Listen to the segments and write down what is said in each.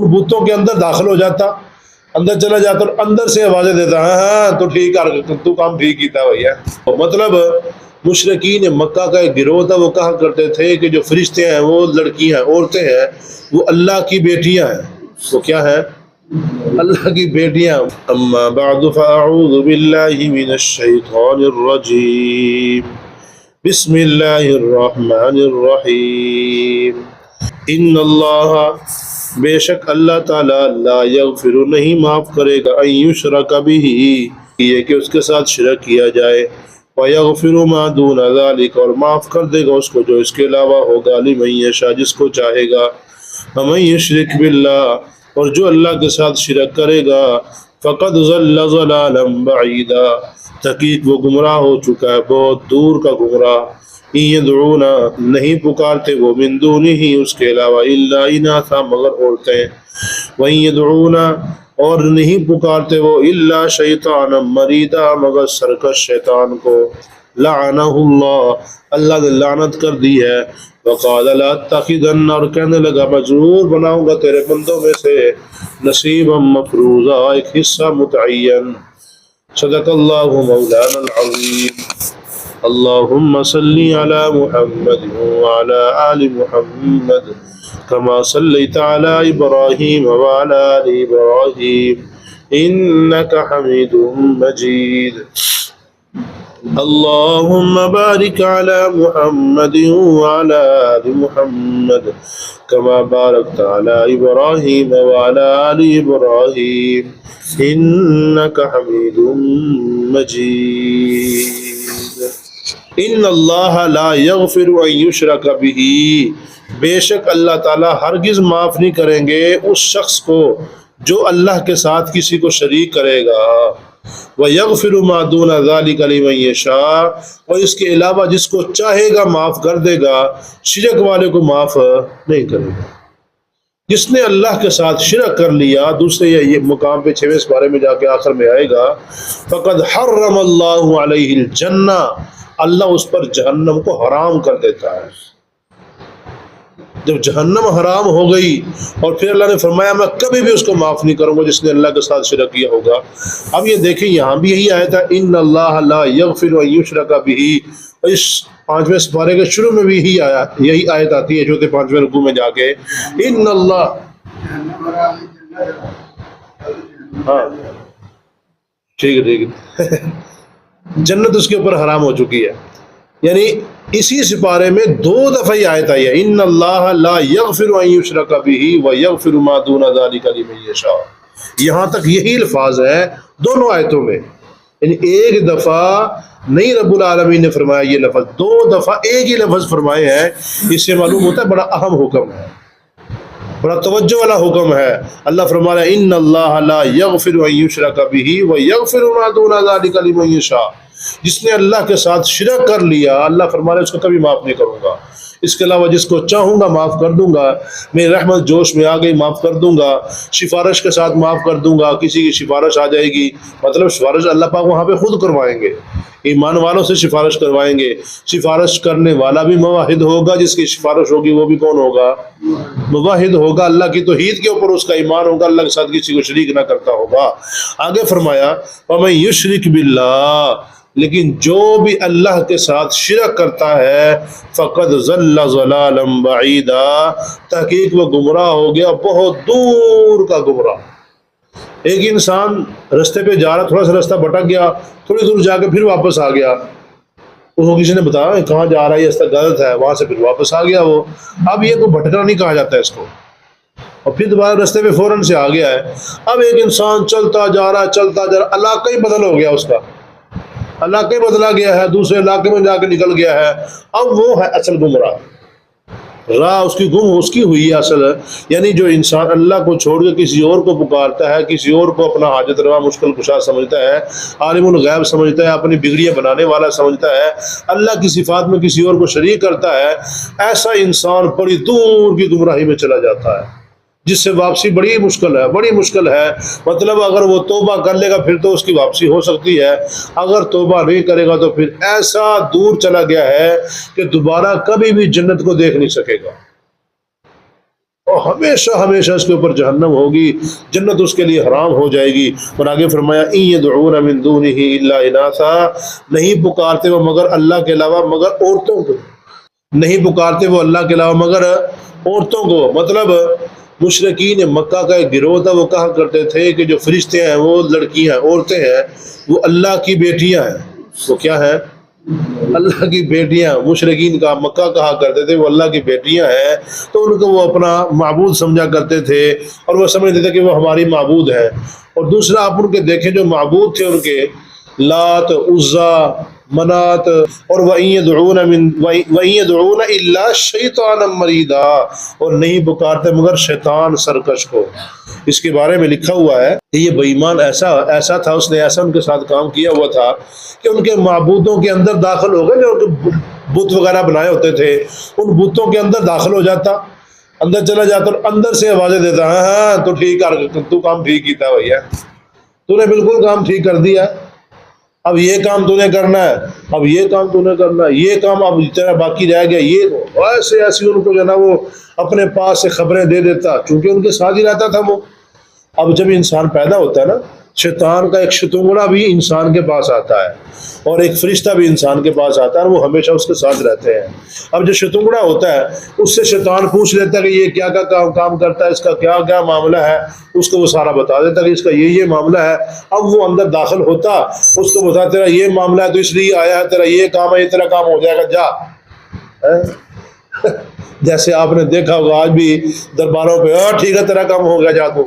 ان بتوں کے اندر داخل ہو جاتا، اندر چلا جاتا اور اندر سے آوازیں دیتا، ہاں ہاں تو ٹھیک تو کام ٹھیک کیتا بھیا۔ مطلب مشرکین مکہ کا ایک گروہ تھا، وہ کہا کرتے تھے کہ جو فرشتے ہیں وہ لڑکیاں ہیں، عورتیں ہیں، وہ اللہ کی بیٹیاں ہیں۔ وہ کیا ہے؟ اللہ کی بیٹیاں۔ اما بعد فاعوذ باللہ من الشیطان الرجیم، بسم اللہ الرحمن الرحیم۔ ان اللہ، بے شک اللہ تعالیٰ، لا یغفر، نہیں معاف کرے گا، ان یشرک بہ، یہ کہ اس کے ساتھ شرک کیا جائے، ویغفر ما دون ذلک، اور معاف کر دے گا اس کو جو اس کے علاوہ ہوگا، لمن یشاء، جس کو چاہے گا، ومن یشرک باللہ، اور جو اللہ کے ساتھ شرک کرے گا، فقد ضل ضلالا بعیدا، تحقیق وہ گمراہ ہو چکا ہے بہت دور کا گمراہ۔ یدعونا، نہیں پکارتے وہ، من دونہ، اس کے علاوہ، الا اناثا، مگر عورتیں، ویدعونا، اور نہیں پکارتے وہ، الا شیطانا مریدا، مگر سرکش شیطان کو، لعنہ اللہ، اللہ نے لعنت کر دی ہے، وقال لاتخذن، اور کہنے لگا میں ضرور بناؤں گا تیرے بندوں میں سے نصیبا مفروضا، ایک حصہ متعین۔ صدق اللہ مولانا العظیم۔ اللہم صلی علی محمد وعلی آل محمد کما صلیت علی ابراہیم وعلی آل ابراہیم انک حمید مجید۔ اللہم بارک علی محمد وعلی آل محمد کما بارکت علی ابراہیم وعلی آل ابراہیم انک حمید مجید۔ ان اللہ لا یغفر ان یشرک بہ، بے شک اللہ تعالیٰ ہرگز معاف نہیں کریں گے اس شخص کو جو اللہ کے ساتھ کسی کو شریک کرے گا، وَيَغْفِرُ مَا دُونَ ذَلِكَ لِمَن يَشَاءُ، اور اس کے علاوہ جس کو چاہے گا معاف کر دے گا، شرک والے کو معاف نہیں کرے گا۔ جس نے اللہ کے ساتھ شرک کر لیا، دوسرے یہ مقام پہ 6ویں پارے میں جا کے آخر میں آئے گا، فَقَدْ حَرَّمَ اللَّهُ عَلَيْهِ الْجَنَّةَ، اللہ اس پر جہنم کو حرام کر دیتا ہے۔ جب جہنم حرام ہو گئی اور پھر اللہ نے فرمایا میں کبھی بھی اس کو معاف نہیں کروں گا جس نے اللہ کے ساتھ شرک کیا ہوگا۔ اب یہ دیکھیں یہاں بھی یہی آیت ہے، ان اللہ لا یغفر ان یشرک بہ، اور اس 5ویں سپارے کے شروع میں بھی یہی آیت آتی ہے، چوتھے 5ویں رکوع میں جا کے، ان اللہ، ہاں ٹھیک ہے جنت اس کے اوپر حرام ہو چکی ہے، یعنی اسی سپارے میں 2 دفعہ یہ آیت آئی ہے، ان اللہ لا یغفر ان یشرک بہ ویغفر ما دون ذلک لمن یشاء، یہاں تک یہی الفاظ ہیں دونوں آیتوں میں، یعنی ایک دفعہ نہیں رب العالمین نے فرمایا یہ لفظ، 2 دفعہ ایک ہی لفظ فرمائے ہیں، اس سے معلوم ہوتا ہے بڑا اہم حکم ہے، بڑا توجہ والا حکم ہے۔ اللہ فرما رہا ہے ان اللہ لا یغفر ان یشرک بہ ویغفر ما دون ذلک لمن یشاء، جس نے اللہ کے ساتھ شرک کر لیا اللہ فرما رہا ہے اس کو کبھی معاف نہیں کروں گا، اس کے علاوہ جس کو چاہوں گا معاف کر دوں گا، میری رحمت جوش میں آ گئی معاف کر دوں گا، سفارش کے ساتھ معاف کر دوں گا، کسی کی سفارش آ جائے گی، مطلب سفارش اللہ پاک وہاں پہ خود کروائیں گے، ایمان والوں سے سفارش کروائیں گے، سفارش کرنے والا بھی موحد ہوگا، جس کی سفارش ہوگی وہ بھی کون ہوگا؟ موحد ہوگا، اللہ کی توحید کے اوپر اس کا ایمان ہوگا، اللہ کے ساتھ کسی کو شریک نہ کرتا ہوگا۔ آگے فرمایا وَمَن یشرک بِاللَّهِ، لیکن جو بھی اللہ کے ساتھ شرک کرتا ہے فقد ضل ضلالا بعیدا، تحقیق وہ گمراہ ہو گیا بہت دور کا گمراہ۔ ایک انسان رستے پہ جا رہا، تھوڑا سا رستہ بھٹک گیا، تھوڑی دور جا کے پھر واپس آ گیا، اس کو کسی نے بتایا کہاں جا رہا ہے، یہ رستہ غلط ہے، وہاں سے پھر واپس آ گیا وہ، اب یہ کوئی بھٹکنا نہیں کہا جاتا ہے اس کو، اور پھر دوبارہ رستے پہ فوراً سے آ گیا ہے۔ اب ایک انسان چلتا جا رہا علاقہ ہی بدل ہو گیا، اس کا علاقہ بدلا گیا ہے، دوسرے علاقے میں جا کے نکل گیا ہے، اب وہ ہے اصل گمراہ، راہ اس کی گم اس کی ہوئی ہے اصل، یعنی جو انسان اللہ کو چھوڑ کے کسی اور کو پکارتا ہے، کسی اور کو اپنا حاجت روا مشکل کشا سمجھتا ہے، عالم الغیب سمجھتا ہے، اپنی بگڑیاں بنانے والا سمجھتا ہے، اللہ کی صفات میں کسی اور کو شریک کرتا ہے، ایسا انسان بڑی دور کی گمراہی میں چلا جاتا ہے، جس سے واپسی بڑی مشکل ہے، مطلب اگر وہ توبہ کر لے گا پھر تو اس کی واپسی ہو سکتی ہے، اگر توبہ نہیں کرے گا تو پھر ایسا دور چلا گیا ہے کہ دوبارہ کبھی بھی جنت کو دیکھ نہیں سکے گا۔ اور ہمیشہ ہمیشہ اس کے اوپر جہنم ہوگی، جنت اس کے لیے حرام ہو جائے گی۔ اور آگے فرمایا ان یدعون من دونہ الا اناثا، نہیں پکارتے وہ مگر اللہ کے علاوہ مگر عورتوں کو، نہیں پکارتے وہ اللہ کے علاوہ مگر عورتوں کو۔ مطلب مشرکین مکہ کا ایک گروہ تھا، وہ کہا کرتے تھے کہ جو فرشتے ہیں وہ لڑکیاں ہیں، عورتیں ہیں وہ اللہ کی بیٹیاں ہیں۔ وہ کیا ہیں؟ اللہ کی بیٹیاں۔ مشرکین کا مکہ کہا کرتے تھے وہ اللہ کی بیٹیاں ہیں، تو ان کو وہ اپنا معبود سمجھا کرتے تھے، اور وہ سمجھتے تھے کہ وہ ہماری معبود ہے۔ اور دوسرا آپ ان کے دیکھیں جو معبود تھے ان کے، لات، عزا، منات، اور وَإِن يَدْعُونَ إِلَّا شَيْطَانًا مَرِيدًا، اور نہیں پکارتے مگر شیطان سرکش کو۔ اس کے بارے میں لکھا ہوا ہے کہ یہ بے ایمان ایسا تھا، اس نے ایسا ان کے ساتھ کام کیا ہوا تھا کہ ان کے معبودوں کے اندر داخل ہو گئے، جو بت وغیرہ بنائے ہوتے تھے ان بتوں کے اندر داخل ہو جاتا، اندر چلا جاتا اور اندر سے آوازیں دیتا، ہاں ہاں تو ٹھیک تو کام ٹھیک کیتا بھیا، تو نے بالکل کام ٹھیک کر دیا، اب یہ کام تو نے کرنا ہے، اب یہ کام تو نے کرنا ہے، یہ کام اب تیرا باقی رہ گیا، یہ ایسے ایسی ان کو جو ہے نا وہ اپنے پاس سے خبریں دے دیتا، چونکہ ان کے ساتھ ہی رہتا تھا وہ۔ اب جب انسان پیدا ہوتا ہے نا، شیطان کا ایک شتنگڑا بھی انسان کے پاس آتا ہے اور ایک فرشتہ بھی انسان کے پاس آتا ہے، اور وہ ہمیشہ اس کے ساتھ رہتے ہیں۔ اب جو شتنگڑا ہوتا ہے اس سے شیطان پوچھ لیتا ہے کہ یہ کیا کام کرتا ہے، اس کا کیا کیا معاملہ ہے، اس کو وہ سارا بتا دیتا ہے کہ اس کا یہ معاملہ ہے۔ اب وہ اندر داخل ہوتا، اس کو بتا تیرا یہ معاملہ ہے تو اس لیے آیا ہے، تیرا یہ کام ہے، یہ تیرا کام ہو جائے گا، جا۔ جیسے آپ نے دیکھا ہوگا آج بھی درباروں پہ، ٹھیک ہے تیرا کام ہو گیا، جا تو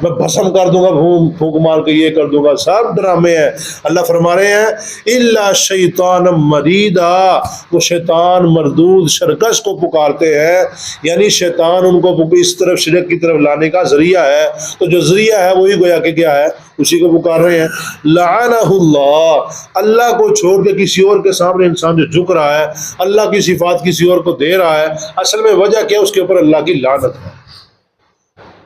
میں بھسم کر دوں گا، پھونک مار کے یہ کر دوں گا، سب ڈرامے ہیں۔ اللہ فرما رہے ہیں الا شیطان مریدا، وہ شیطان مردود سرکش کو پکارتے ہیں، یعنی شیطان ان کو اس طرف شرک کی طرف لانے کا ذریعہ ہے، تو جو ذریعہ ہے وہی گویا کہ کیا ہے، اسی کو پکار رہے ہیں۔ لعنہ اللہ، اللہ کو چھوڑ کے کسی اور کے سامنے انسان جو جھک رہا ہے، اللہ کی صفات کسی اور کو دے رہا ہے، اصل میں وجہ کیا، اس کے اوپر اللہ کی لعنت ہے،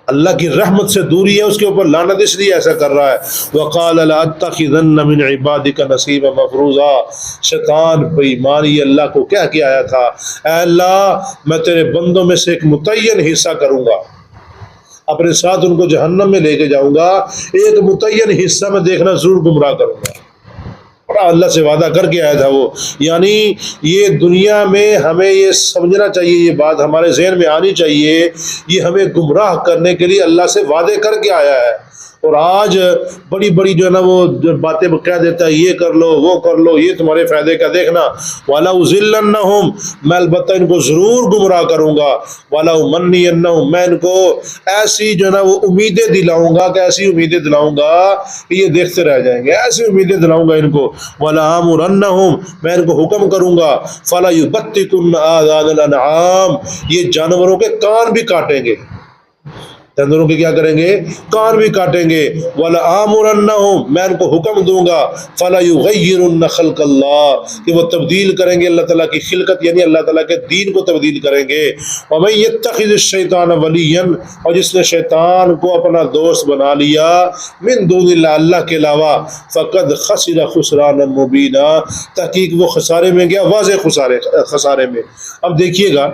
اللہ کی رحمت سے دوری ہے، اس کے اوپر لعنت، اس لیے ایسا کر رہا ہے۔ وَقَالَ لَأَتَّخِذَنَّ مِنْ عِبَادِكَ نَصِيبًا مَفْرُوضًا، شیطان بے ایمانی اللہ کو کیا آیا تھا، اے اللہ میں تیرے بندوں میں سے ایک متعین حصہ کروں گا، اپنے ساتھ ان کو جہنم میں لے کے جاؤں گا، ایک متعین حصہ میں دیکھنا ضرور گمراہ کروں گا۔ بڑا اللہ سے وعدہ کر کے آیا تھا وہ، یعنی یہ دنیا میں ہمیں یہ سمجھنا چاہیے، یہ بات ہمارے ذہن میں آنی چاہیے، یہ ہمیں گمراہ کرنے کے لیے اللہ سے وعدے کر کے آیا ہے، اور آج بڑی بڑی جو ہے نا وہ باتیں کہہ دیتا ہے، یہ کر لو وہ کر لو، یہ تمہارے فائدے کا دیکھنا، وَلَأُضِلَّنَّهُمْ، میں البتہ ان کو ضرور گمراہ کروں گا، وَلَأُمَنِّيَنَّهُمْ، میں ان کو ایسی جو ہے نا وہ امیدیں دلاؤں گا، کہ ایسی امیدیں دلاؤں گا کہ یہ دیکھتے رہ جائیں گے، ایسی امیدیں دلاؤں گا ان کو، وَلَآمُرَنَّهُمْ، میں ان کو حکم کروں گا، فَلَيُبَتِّكُنَّ آذَانَ الْأَنْعَامِ، یہ جانوروں کے کان بھی کاٹیں گے، جانوروں کے کیا کریں گے، کان بھی کاٹیں گے، وَلَآمُرَنَّهُمْ، میں ان کو حکم دوں گا، فَلَيُغَيِّرُنَّ خَلْقَ اللَّهِ، کہ وہ تبدیل کریں گے اللہ تعالیٰ کی خلقت، یعنی اللہ تعالیٰ کے دین کو تبدیل کریں گے۔ وَمَن يَتَّخِذِ الشَّيْطَانَ وَلِيًّا، اور جس نے شیطان کو اپنا دوست بنا لیا، من دون اللہ، اللہ کے علاوہ، فَقَدْ خَسِرَ خُسْرَانًا مُبِينًا، تحقیق وہ خسارے میں گیا، واضح خسارے میں۔ اب دیکھیے گا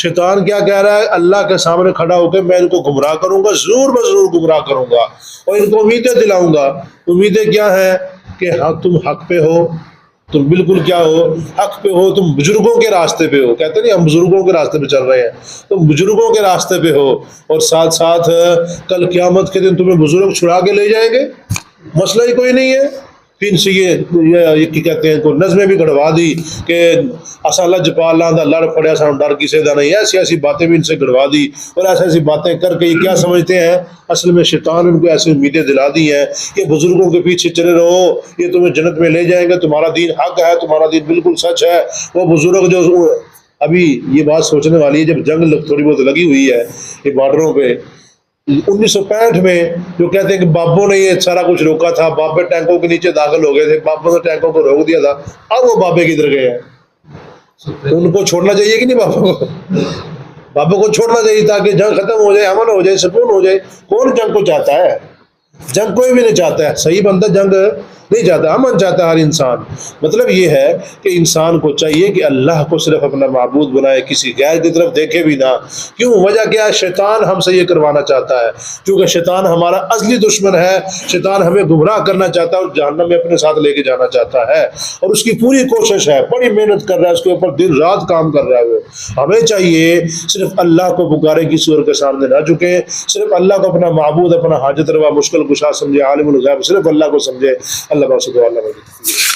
شیطان کیا کہہ رہا ہے، اللہ کے سامنے کھڑا ہو کے میں ان کو گمراہ کروں گا، ضرور میں ضرور گمراہ کروں گا، اور ان کو امیدیں دلاؤں گا۔ امیدیں کیا ہیں کہ ہاں تم حق پہ ہو، تم بالکل کیا ہو، حق پہ ہو، تم بزرگوں کے راستے پہ ہو، کہتے نہیں ہم بزرگوں کے راستے پہ چل رہے ہیں، تم بزرگوں کے راستے پہ ہو، اور ساتھ ساتھ کل قیامت کے دن تمہیں بزرگ چھڑا کے لے جائیں گے، مسئلہ ہی کوئی نہیں ہے۔ پھر سے یہ کہتے ہیں کوئی نظمیں بھی گڑوا دی کہ اسا لجپال دا لڑ پڑیا سانو ڈر کسے دا نہیں، ایسی ایسی باتیں بھی ان سے گڑوا دی، اور ایسی ایسی باتیں کر کے یہ کیا سمجھتے ہیں، اصل میں شیطان ان کو ایسی امیدیں دلا دی ہیں کہ بزرگوں کے پیچھے چلے رہو، یہ تمہیں جنت میں لے جائیں گے، تمہارا دین حق ہے، تمہارا دین بالکل سچ ہے۔ وہ بزرگ جو ابھی یہ بات سوچنے والی ہے، جب جنگ تھوڑی بہت لگی ہوئی ہے یہ بارڈروں پہ 1965 میں، جو کہتے ہیں کہ بابوں نے یہ سارا کچھ روکا تھا، بابے ٹینکوں کے نیچے داخل ہو گئے تھے، بابوں نے ٹینکوں کو روک دیا تھا، اب وہ بابے کدھر گئے ہیں؟ تو ان کو چھوڑنا چاہیے کہ نہیں، بابوں کو، بابوں کو چھوڑنا چاہیے تاکہ جنگ ختم ہو جائے، امن ہو جائے، سکون ہو جائے۔ کون جنگ کو چاہتا ہے؟ جنگ کوئی بھی نہیں چاہتا ہے، صحیح بندہ جنگ نہیں چاہتا، امن چاہتا ہے ہر انسان۔ مطلب یہ ہے کہ انسان کو چاہیے کہ اللہ کو صرف اپنا معبود بنائے، کسی غیر کی طرف دیکھے بھی نہ۔ کیوں؟ وجہ کیا ہے؟ شیطان ہم سے یہ کروانا چاہتا ہے، کیونکہ شیطان ہمارا اصلی دشمن ہے۔ شیطان ہمیں گمراہ کرنا چاہتا ہے اور جہنم میں اپنے ساتھ لے کے جانا چاہتا ہے، اور اس کی پوری کوشش ہے، بڑی محنت کر رہا ہے، اس کے اوپر دن رات کام کر رہا ہے وہ۔ ہمیں چاہیے صرف اللہ کو پکارے، کسی اور کے سامنے نہ جھکے، صرف اللہ کو اپنا معبود، اپنا حاجت روا، مشکل کشا سمجھے، عالم الغیب، صرف اللہ کو سمجھے۔ اللہ بخش دو، اللہ بخش۔